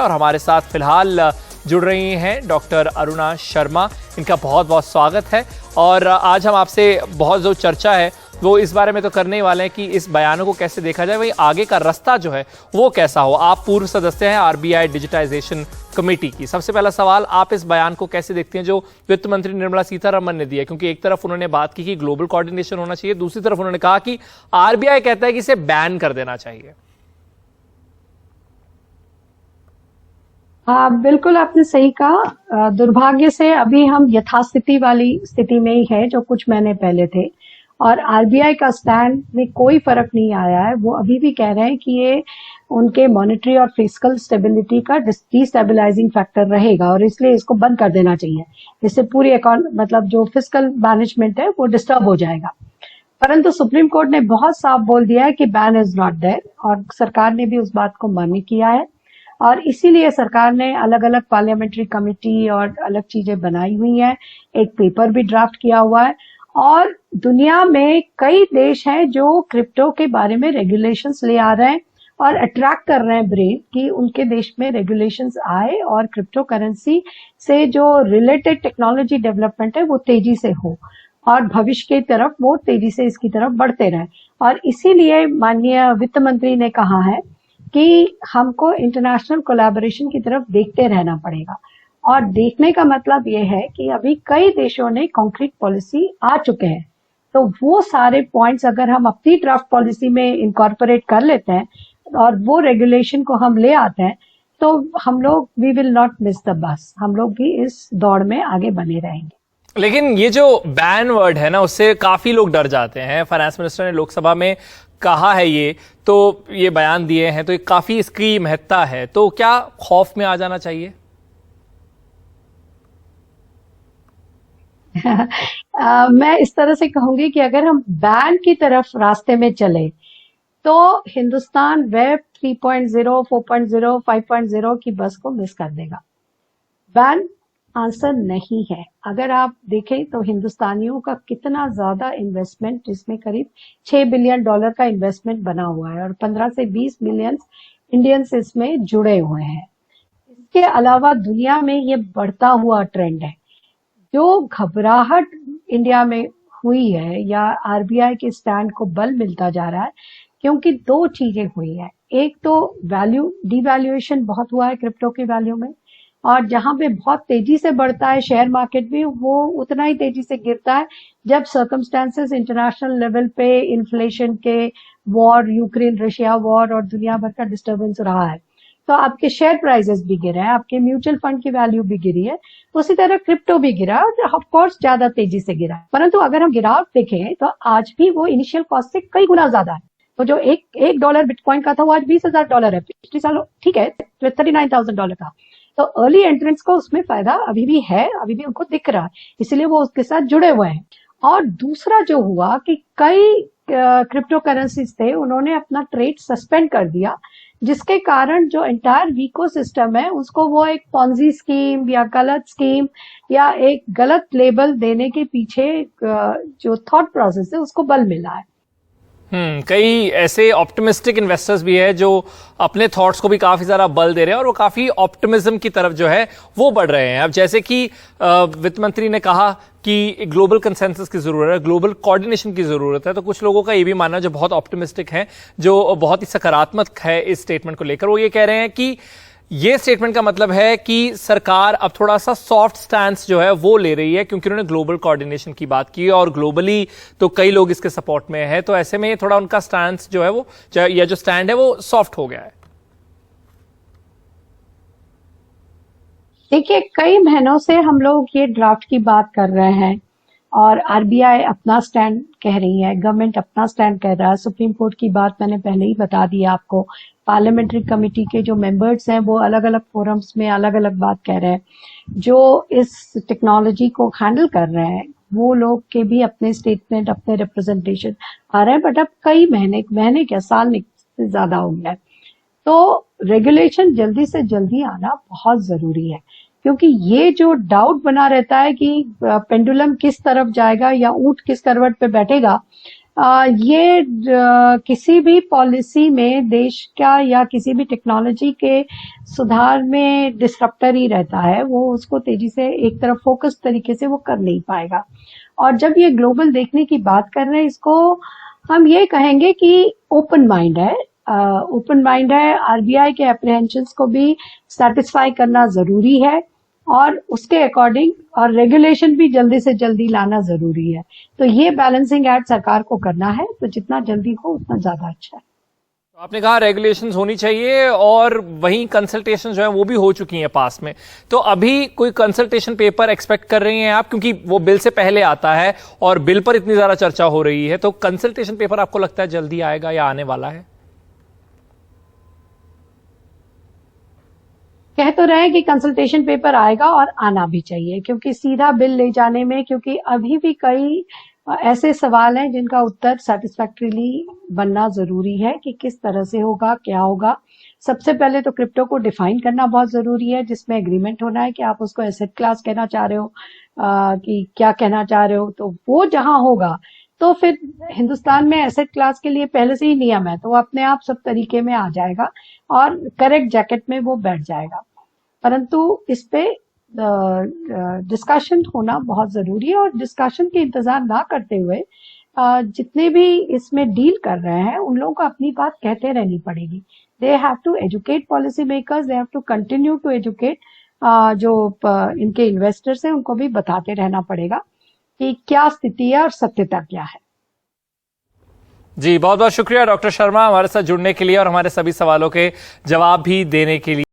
और हमारे साथ फिलहाल जुड़ रही हैं डॉक्टर अरुणा शर्मा। इनका बहुत बहुत स्वागत है। और आज हम आपसे बहुत जो चर्चा है वो इस बारे में तो करने ही वाले हैं कि इस बयानों को कैसे देखा जाए, वही आगे का रास्ता जो है वो कैसा हो। आप पूर्व सदस्य हैं आरबीआई डिजिटाइजेशन कमेटी की। सबसे पहला सवाल, आप इस बयान को कैसे देखते हैं जो वित्त मंत्री निर्मला सीतारमण ने दिया? क्योंकि एक तरफ उन्होंने बात की कि ग्लोबल कोऑर्डिनेशन होना चाहिए, दूसरी तरफ उन्होंने कहा कि आरबीआई कहता है कि इसे बैन कर देना चाहिए। हाँ, बिल्कुल आपने सही कहा। दुर्भाग्य से अभी हम यथास्थिति वाली स्थिति में ही है जो कुछ महीने पहले थे, और आरबीआई का स्टैंड में कोई फर्क नहीं आया है। वो अभी भी कह रहे हैं कि ये उनके मॉनेटरी और फिस्कल स्टेबिलिटी का डिस्टेबलाइजिंग फैक्टर रहेगा और इसलिए इसको बंद कर देना चाहिए। इससे पूरी मतलब जो फिस्कल मैनेजमेंट है वो डिस्टर्ब हो जाएगा। परंतु सुप्रीम कोर्ट ने बहुत साफ बोल दिया है कि बैन इज नॉट देयर, और सरकार ने भी उस बात को मान्य किया है। और इसीलिए सरकार ने अलग अलग पार्लियामेंट्री कमेटी और अलग चीजें बनाई हुई हैं। एक पेपर भी ड्राफ्ट किया हुआ है, और दुनिया में कई देश हैं जो क्रिप्टो के बारे में रेगुलेशंस ले आ रहे हैं और अट्रैक्ट कर रहे हैं ब्रेन कि उनके देश में रेगुलेशंस आए और क्रिप्टो करेंसी से जो रिलेटेड टेक्नोलॉजी डेवलपमेंट है वो तेजी से हो और भविष्य की तरफ वो तेजी से इसकी तरफ बढ़ते रहे। और इसीलिए माननीय वित्त मंत्री ने कहा है कि हमको इंटरनेशनल कोलैबोरेशन की तरफ देखते रहना पड़ेगा। और देखने का मतलब ये है कि अभी कई देशों ने कॉन्क्रीट पॉलिसी आ चुके हैं, तो वो सारे पॉइंट्स अगर हम अपनी ड्राफ्ट पॉलिसी में इनकॉर्पोरेट कर लेते हैं और वो रेगुलेशन को हम ले आते हैं तो हम लोग we will not miss the bus, हम लोग भी इस दौड़ में आगे बने रहेंगे। लेकिन ये जो बैन वर्ड है ना, उससे काफी लोग डर जाते हैं। फाइनेंस मिनिस्टर ने लोकसभा में कहा है ये बयान दिए हैं, तो ये काफी इसकी महत्ता है। तो क्या खौफ में आ जाना चाहिए? मैं इस तरह से कहूंगी कि अगर हम बैन की तरफ रास्ते में चले तो हिंदुस्तान वेब 3.0, 4.0, 5.0 की बस को मिस कर देगा। बैन आंसर नहीं है। अगर आप देखें तो हिंदुस्तानियों का कितना ज्यादा इन्वेस्टमेंट, जिसमें करीब $6 बिलियन का इन्वेस्टमेंट बना हुआ है और 15 से 20 मिलियन इंडियंस इसमें जुड़े हुए हैं। इसके अलावा दुनिया में ये बढ़ता हुआ ट्रेंड है। जो घबराहट इंडिया में हुई है या आरबीआई के स्टैंड को बल मिलता जा रहा है, क्योंकि दो चीजें हुई है। एक तो वैल्यू डिवैल्यूएशन बहुत हुआ है क्रिप्टो की वैल्यू में, और जहां पे बहुत तेजी से बढ़ता है शेयर मार्केट भी, वो उतना ही तेजी से गिरता है जब सर्कमस्टेंसेस इंटरनेशनल लेवल पे इन्फ्लेशन के, वॉर, यूक्रेन रशिया वॉर और दुनिया भर का डिस्टर्बेंस रहा है, तो आपके शेयर प्राइसेस भी गिरे हैं, आपके म्यूचुअल फंड की वैल्यू भी गिरी है। उसी तरह क्रिप्टो भी गिरा और ऑफ कोर्स ज्यादा तेजी से गिरा है। परंतु अगर हम गिराव देखें तो आज भी वो इनिशियल कॉस्ट से कई गुना ज्यादा है। तो जो एक डॉलर बिटकॉइन का था वो आज $20,000 है। पिछले साल ठीक है $39,000 था। तो अर्ली एंट्रेंट्स को उसमें फायदा अभी भी है, अभी भी उनको दिख रहा है, इसलिए वो उसके साथ जुड़े हुए हैं। और दूसरा जो हुआ कि कई क्रिप्टो करेंसीज थे, उन्होंने अपना ट्रेड सस्पेंड कर दिया, जिसके कारण जो एंटायर इकोसिस्टम है उसको वो एक पॉन्जी स्कीम या गलत स्कीम या एक गलत लेबल देने के पीछे जो थॉट प्रोसेस है उसको बल मिला है। कई ऐसे ऑप्टिमिस्टिक इन्वेस्टर्स भी है जो अपने थॉट्स को भी काफी ज्यादा बल दे रहे हैं और वो काफी ऑप्टिमिज्म की तरफ जो है वो बढ़ रहे हैं। अब जैसे कि वित्त मंत्री ने कहा कि ग्लोबल कंसेंसस की जरूरत है, ग्लोबल कोऑर्डिनेशन की जरूरत है, तो कुछ लोगों का ये भी मानना है जो बहुत ऑप्टिमिस्टिक है, जो बहुत ही सकारात्मक है इस स्टेटमेंट को लेकर, वो ये कह रहे हैं कि ये स्टेटमेंट का मतलब है कि सरकार अब थोड़ा सा सॉफ्ट स्टैंस जो है वो ले रही है, क्योंकि उन्होंने ग्लोबल कोऑर्डिनेशन की बात की और ग्लोबली तो कई लोग इसके सपोर्ट में है, तो ऐसे में थोड़ा उनका स्टैंस जो है वो या जो स्टैंड है वो सॉफ्ट हो गया है। देखिए, कई महीनों से हम लोग ये ड्राफ्ट की बात कर रहे हैं और आरबीआई अपना स्टैंड कह रही है, गवर्नमेंट अपना स्टैंड कह रहा है। सुप्रीम कोर्ट की बात मैंने पहले ही बता दी आपको। पार्लियामेंट्री कमेटी के जो मेंबर्स हैं वो अलग अलग फोरम्स में अलग अलग बात कह रहे हैं। जो इस टेक्नोलॉजी को हैंडल कर रहे हैं वो लोग के भी अपने स्टेटमेंट, अपने रिप्रेजेंटेशन आ रहे हैं, बट अब कई महीने क्या साल से ज्यादा हो गया है। तो रेगुलेशन जल्दी से जल्दी आना बहुत जरूरी है, क्योंकि ये जो डाउट बना रहता है कि पेंडुलम किस तरफ जाएगा या ऊंट किस करवट पे बैठेगा, ये किसी भी पॉलिसी में देश का या किसी भी टेक्नोलॉजी के सुधार में डिस्रप्टर ही रहता है। वो उसको तेजी से एक तरफ फोकस तरीके से वो कर नहीं पाएगा। और जब ये ग्लोबल देखने की बात कर रहे हैं, इसको हम ये कहेंगे कि ओपन माइंड है। ओपन माइंड है। आरबीआई के एप्रीहेंशंस को भी सेटिस्फाई करना जरूरी है और उसके अकॉर्डिंग और रेगुलेशन भी जल्दी से जल्दी लाना जरूरी है। तो ये बैलेंसिंग एक्ट सरकार को करना है, तो जितना जल्दी हो उतना ज्यादा अच्छा है। तो आपने कहा रेगुलेशंस होनी चाहिए और वहीं कंसल्टेशन जो है वो भी हो चुकी हैं पास में। तो अभी कोई कंसल्टेशन पेपर एक्सपेक्ट कर रही हैं आप, क्योंकि वो बिल से पहले आता है और बिल पर इतनी ज्यादा चर्चा हो रही है, तो कंसल्टेशन पेपर आपको लगता है जल्दी आएगा या आने वाला है? कह तो रहे हैं कि कंसल्टेशन पेपर आएगा और आना भी चाहिए, क्योंकि सीधा बिल ले जाने में, क्योंकि अभी भी कई ऐसे सवाल हैं जिनका उत्तर सेटिस्फैक्टरीली बनना जरूरी है कि किस तरह से होगा, क्या होगा। सबसे पहले तो क्रिप्टो को डिफाइन करना बहुत जरूरी है, जिसमें एग्रीमेंट होना है कि आप उसको एसेट क्लास कहना चाह रहे हो कि क्या कहना चाह रहे हो। तो वो जहां होगा तो फिर हिंदुस्तान में एसेट क्लास के लिए पहले से ही नियम है, तो वो अपने आप सब तरीके में आ जाएगा और करेक्ट जैकेट में वो बैठ जाएगा। परंतु इस पे डिस्कशन होना बहुत जरूरी है और डिस्कशन के इंतजार ना करते हुए जितने भी इसमें डील कर रहे हैं उन लोगों को अपनी बात कहते रहनी पड़ेगी। They have to educate policy makers, they have to continue to educate जो इनके इन्वेस्टर्स हैं उनको भी बताते रहना पड़ेगा कि क्या स्थिति है और सत्यता क्या है। जी, बहुत बहुत शुक्रिया डॉक्टर शर्मा हमारे साथ जुड़ने के लिए और हमारे सभी सवालों के जवाब भी देने के लिए।